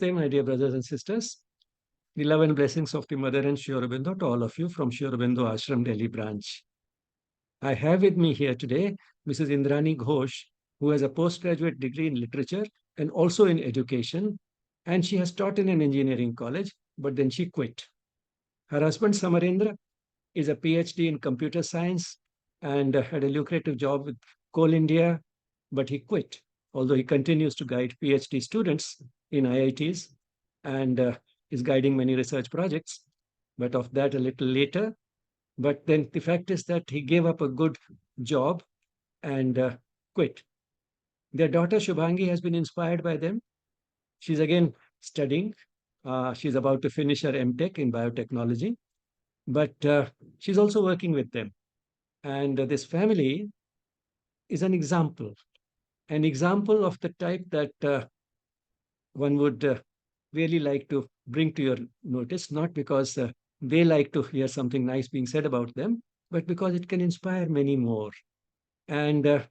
Namaste, my dear brothers and sisters. The love and blessings of the Mother and Sri Aurobindo to all of you from Sri Aurobindo Ashram Delhi branch. I have with me here today Mrs. Indrani Ghosh, who has a postgraduate degree in literature and also in education, and she has taught in an engineering college, but then she quit. Her husband Samarendra is a PhD in computer science and had a lucrative job with Coal India, but he quit, although he continues to guide PhD students in IITs and is guiding many research projects. But of that a little later. But then the fact is that he gave up a good job and quit. Their daughter Shubhangi has been inspired by them. She's again studying. She's about to finish her MTech in biotechnology, but she's also working with them. And this family is an example of the type that one would really like to bring to your notice, not because they like to hear something nice being said about them, but because it can inspire many more. And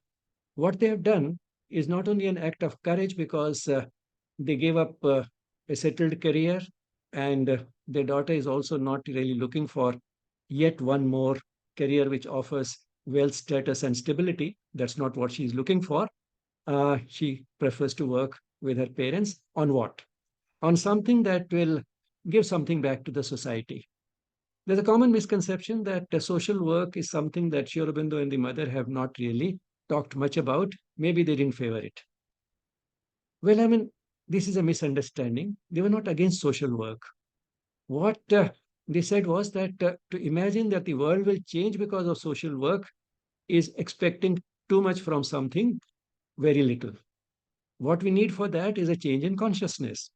what they have done is not only an act of courage because they gave up a settled career, and their daughter is also not really looking for yet one more career which offers wealth, status, and stability. That's not what she's looking for. She prefers to work with her parents on what? On something that will give something back to the society. There's a common misconception that social work is something that Sri Aurobindo and the mother have not really talked much about. Maybe they didn't favor it. Well, I mean, this is a misunderstanding. They were not against social work. What they said was that to imagine that the world will change because of social work is expecting too much from something very little. What we need for that is a change in consciousness.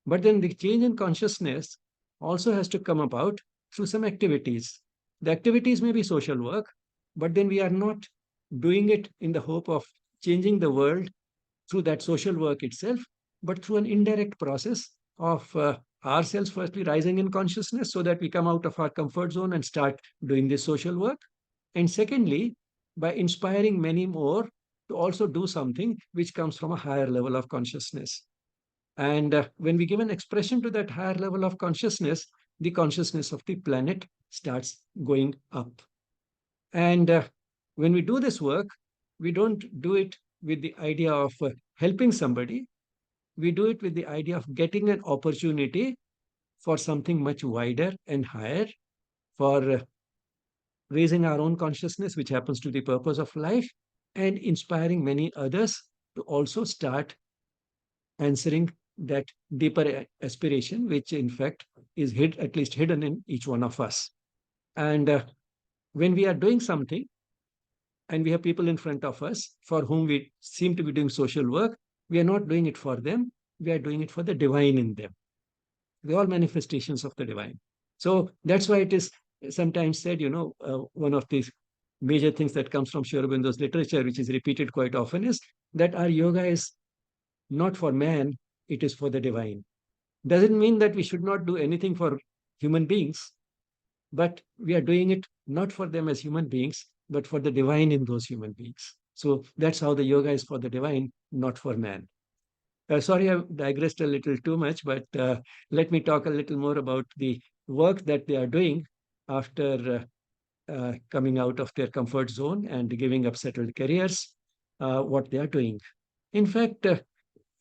But then the change in consciousness also has to come about through some activities. The activities may be social work, but then we are not doing it in the hope of changing the world through that social work itself, but through an indirect process of ourselves firstly rising in consciousness so that we come out of our comfort zone and start doing this social work. And secondly, by inspiring many more to also do something which comes from a higher level of consciousness. And when we give an expression to that higher level of consciousness, the consciousness of the planet starts going up. And when we do this work, we don't do it with the idea of helping somebody. We do it with the idea of getting an opportunity for something much wider and higher, for raising our own consciousness, which happens to the purpose of life, and inspiring many others to also start answering that deeper aspiration, which in fact is at least hidden in each one of us. And when we are doing something and we have people in front of us for whom we seem to be doing social work, we are not doing it for them. We are doing it for the divine in them. They're all manifestations of the divine. So that's why it is sometimes said, one of these major things that comes from Sri Aurobindo's literature, which is repeated quite often, is that our yoga is not for man, it is for the divine. Doesn't mean that we should not do anything for human beings, but we are doing it not for them as human beings, but for the divine in those human beings. So that's how the yoga is for the divine, not for man. Sorry, I've digressed a little too much, but let me talk a little more about the work that they are doing after coming out of their comfort zone and giving up settled careers, what they are doing. In fact,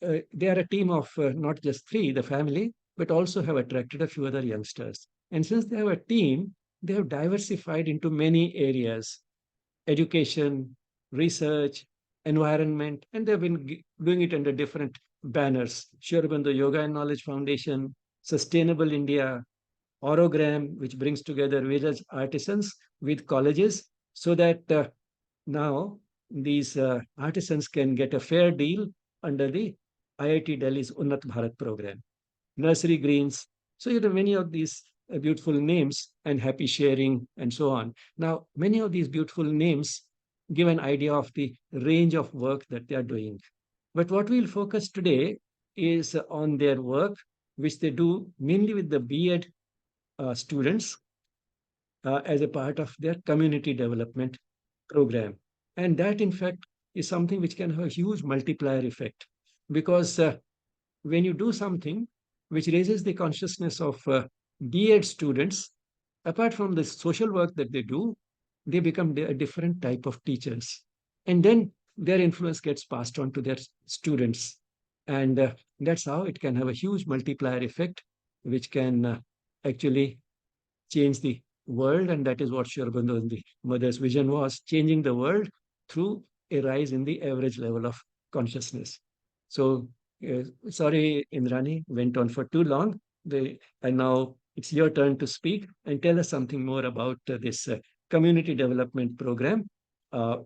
they are a team of not just three, the family, but also have attracted a few other youngsters. And since they have a team, they have diversified into many areas: education, research, environment, and they've been doing it under different banners. Sri Aurobindo Yoga and Knowledge Foundation, Sustainable India, Orogram, which brings together village artisans with colleges so that now these artisans can get a fair deal under the IIT Delhi's Unnat Bharat program. Nursery Greens. So you have many of these beautiful names and happy sharing and so on. Now, many of these beautiful names give an idea of the range of work that they are doing. But what we'll focus today is on their work, which they do mainly with the B.Ed students as a part of their community development program. And that, in fact, is something which can have a huge multiplier effect because when you do something which raises the consciousness of B.Ed students. Apart from the social work that they do, they become a different type of teachers. And then their influence gets passed on to their students. And that's how it can have a huge multiplier effect, which can actually change the world. And that is what Sri Aurobindo and the mother's vision was, changing the world through a rise in the average level of consciousness. So, sorry, Indrani, went on for too long. And now it's your turn to speak and tell us something more about this community development program uh,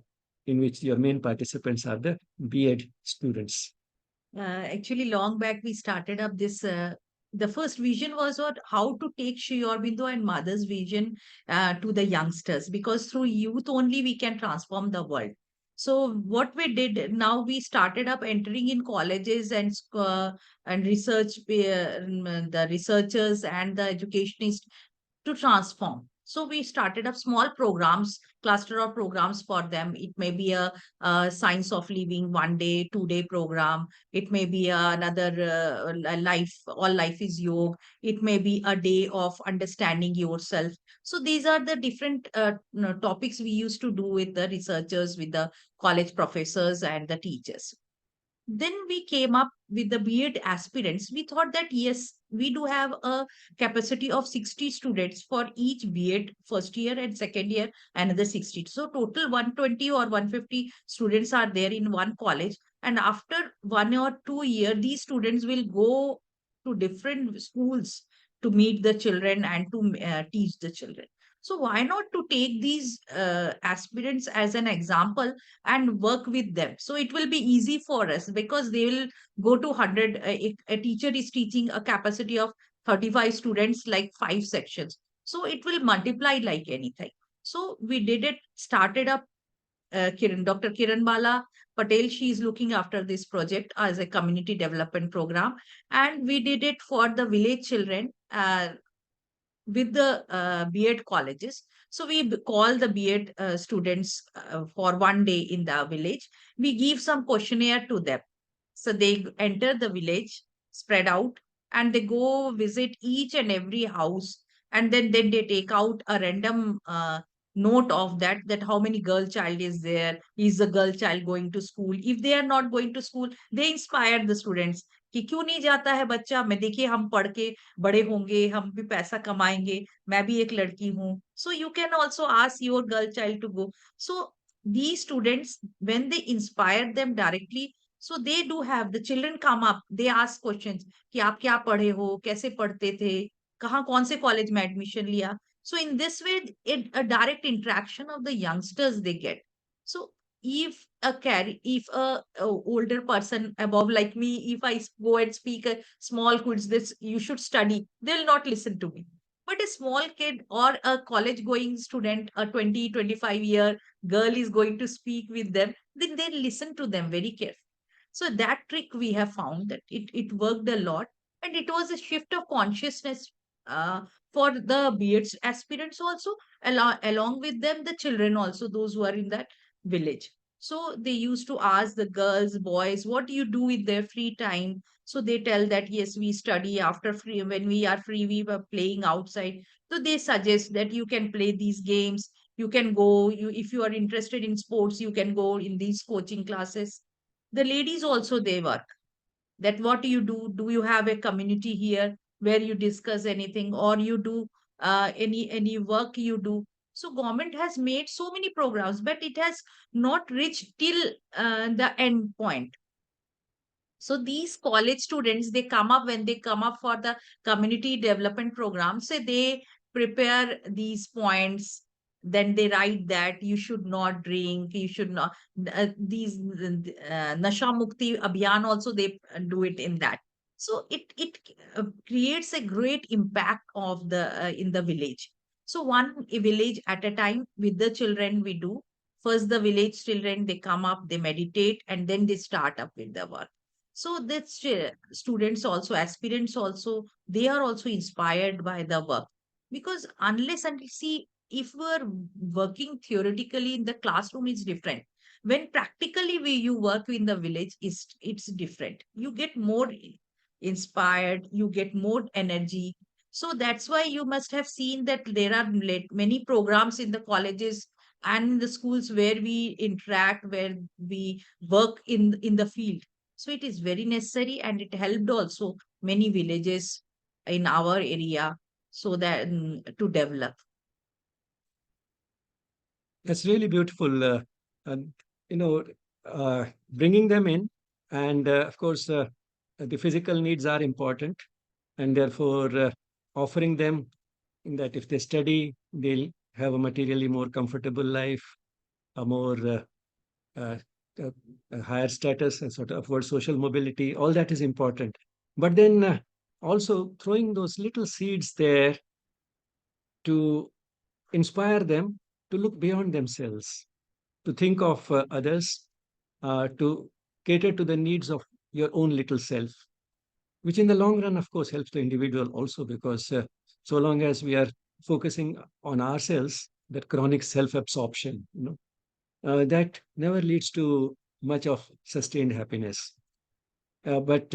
in which your main participants are the B.Ed students. Actually, long back, we started up this. The first vision was on how to take Sri Aurobindo and Mother's vision to the youngsters, because through youth only we can transform the world. So what we did now, we started up entering in colleges and research, the researchers and the educationists to transform. So we started up small programs, cluster of programs for them. It may be a science of living 1 day, 2 day program. It may be another life, all life is yoga. It may be a day of understanding yourself. So these are the different topics we used to do with the researchers, with the college professors and the teachers. Then we came up with the B.Ed aspirants. We thought that yes, we do have a capacity of 60 students for each B.Ed first year and second year, another 60. So total 120 or 150 students are there in one college. And after 1 or 2 years, these students will go to different schools to meet the children and to teach the children. So why not to take these aspirants as an example and work with them? So it will be easy for us because they will go to 100. If a teacher is teaching a capacity of 35 students, like 5 sections. So it will multiply like anything. So we did it, started up. Dr. Kiran Bala Patel, she is looking after this project as a community development program. And we did it for the village children. With the B.Ed colleges. So we call the B.Ed students for 1 day in the village. We give some questionnaire to them. So they enter the village, spread out, and they go visit each and every house. And then they take out a random note of that how many girl child is there. Is the girl child going to school? If they are not going to school, they inspire the students कि क्यों नहीं जाता है बच्चा, मैं देखिए हम पढ़ के बड़े होंगे, हम भी पैसा कमाएंगे, मैं भी एक लड़की हूँ. So you can also ask your girl child to go. So these students, when they inspire them directly, so they do have, the children come up, they ask questions कि आप क्या पढ़े हो, कैसे पढ़ते थे, कहाँ कौन से कॉलेज में एडमिशन लिया. So in this way, a direct interaction of the youngsters they get. So if a older person above like me, if I go and speak a small kids this you should study, they'll not listen to me. But a small kid or a college going student, a 20-25 year girl is going to speak with them, then they listen to them very carefully. So that trick we have found that it worked a lot, and it was a shift of consciousness uh, for the B.Ed aspirants also, along with them the children also, those who are in that village. So they used to ask the girls, boys, what do you do with their free time? So they tell that yes, we study after free. When we are free, we were playing outside. So they suggest that you can play these games. You can go. You if you are interested in sports, you can go in these coaching classes. The ladies also they work. That what do you do? Do you have a community here where you discuss anything, or you do any work you do? So government has made so many programs, but it has not reached till the end point. So these college students, they come up, when they come up for the community development program, say they prepare these points, then they write that you should not drink, you should not, these Nasha Mukti Abhiyan also they do it in that. So it creates a great impact of the in the village. So one village at a time with the children we do. First the village children, they come up, they meditate, and then they start up with the work. So that's students also, aspirants also, they are also inspired by the work. Because unless and see, if we're working theoretically in the classroom, it's different. When practically you work in the village, it's different. You get more. inspired, you get more energy. So that's why you must have seen that there are many programs in the colleges and in the schools where we interact, where we work in the field. So it is very necessary, and it helped also many villages in our area, so that to develop. That's really beautiful. And, you know, bringing them in, and of course, the physical needs are important, and therefore offering them in that if they study, they'll have a materially more comfortable life, a more uh, uh, a higher status, and sort of upward social mobility. All that is important. But then also throwing those little seeds there to inspire them to look beyond themselves, to think of others, to cater to the needs of your own little self, which in the long run, of course, helps the individual also because so long as we are focusing on ourselves, that chronic self-absorption, that never leads to much of sustained happiness. But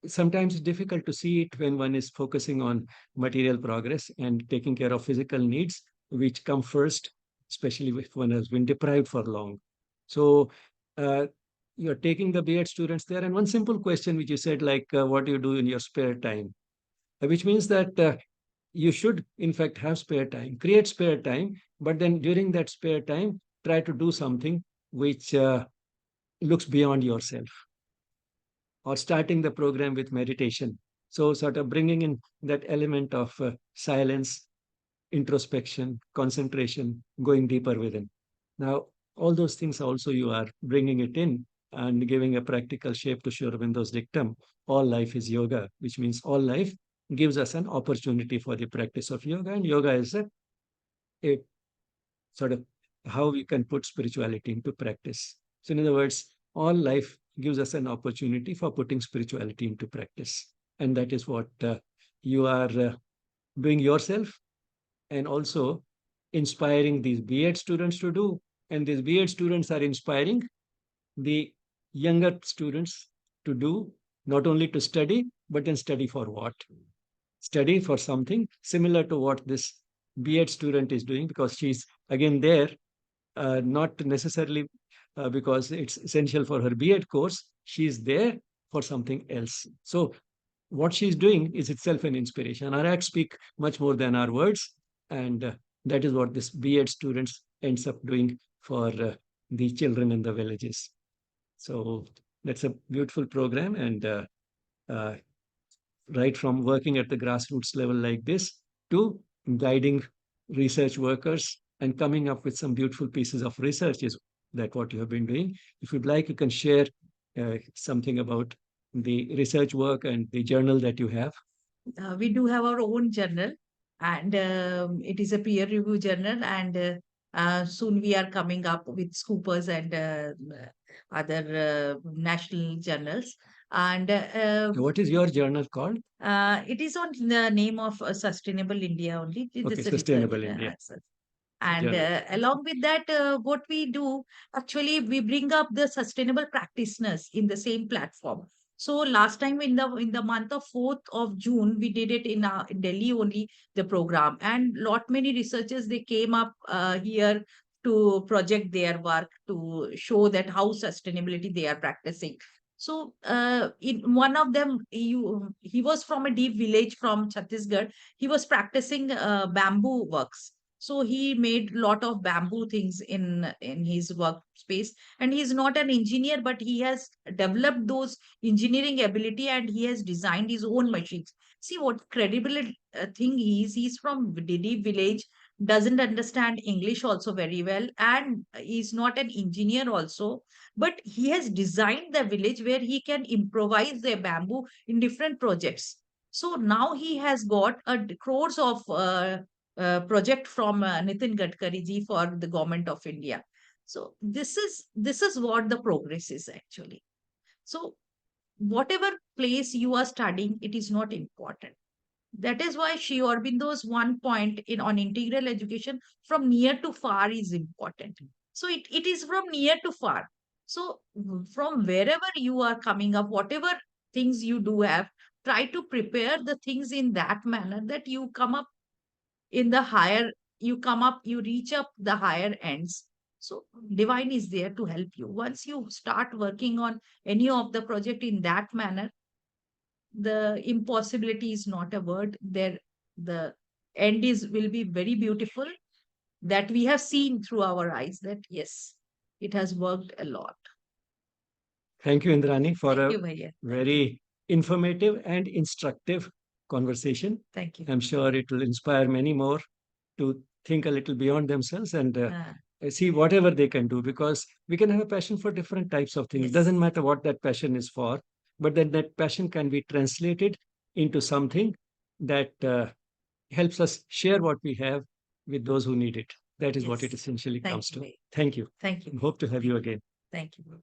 sometimes it's difficult to see it when one is focusing on material progress and taking care of physical needs, which come first, especially if one has been deprived for long. So uh, you're taking the B.Ed students there, and one simple question which you said, like, what do you do in your spare time? Which means that you should, in fact, have spare time, create spare time, but then during that spare time, try to do something which looks beyond yourself, or starting the program with meditation. So, sort of bringing in that element of silence, introspection, concentration, going deeper within. Now, all those things also you are bringing it in and giving a practical shape to Sri Aurobindo's dictum. All life is yoga, which means all life gives us an opportunity for the practice of yoga, and yoga is a sort of how we can put spirituality into practice. So, in other words, all life gives us an opportunity for putting spirituality into practice. And that is what you are doing yourself, and also inspiring these B.Ed students to do. And these B.Ed students are inspiring the younger students to do, not only to study, but then study for what? Study for something similar to what this B.Ed student is doing, because she's again there not necessarily because it's essential for her B.Ed course. She's there for something else. So what she's doing is itself an inspiration. Our acts speak much more than our words, and that is what this B.Ed students ends up doing for the children in the villages. So that's a beautiful program, and uh, right from working at the grassroots level like this to guiding research workers and coming up with some beautiful pieces of research is that what you have been doing. If you'd like, you can share something about the research work and the journal that you have. We do have our own journal, and it is a peer review journal. And soon we are coming up with Scoopers and other national journals. And What is your journal called? it is on the name of Sustainable India only. It Okay, is a research. Sustainable India And journal. along with that, what we do actually, we bring up the sustainable practitioners in the same platform. So last time in the month of 4th of June, we did it in Delhi only, the program, and lot many researchers, they came up here to project their work to show that how sustainability they are practicing. So in one of them, he was from a deep village from Chhattisgarh. He was practicing bamboo works, so he made lot of bamboo things in his workspace. And he's not an engineer, but he has developed those engineering ability, and he has designed his own machines. See what credible thing he is. He's from Didi village, doesn't understand English also very well, and he's not an engineer also, but he has designed the village where he can improvise the bamboo in different projects. So now he has got a crores of project from Nitin Gadkari ji for the government of India. So this is what the progress is actually. So whatever place you are studying, it is not important. That is why Sri Aurobindo's one point in on integral education, from near to far, is important. So it is from near to far. So from wherever you are coming up, whatever things you do have, try to prepare the things in that manner that you come up in the higher, you reach up the higher ends. So divine is there to help you. Once you start working on any of the project in that manner, the impossibility is not a word there. The end is will be very beautiful, that we have seen through our eyes that yes, it has worked a lot. Thank you, Indrani, for Thank a you, Bhaiya. Thank you. very informative and instructive conversation. Thank you. I'm sure it will inspire many more to think a little beyond themselves and Ah, see whatever they can do, because we can have a passion for different types of things. It yes. doesn't matter what that passion is for, but then that passion can be translated into something that helps us share what we have with those who need it. That is what it Yes. essentially Thank comes you, to. Bhaiya. Thank you. Thank you. Hope to have Thank you you. again. Thank you.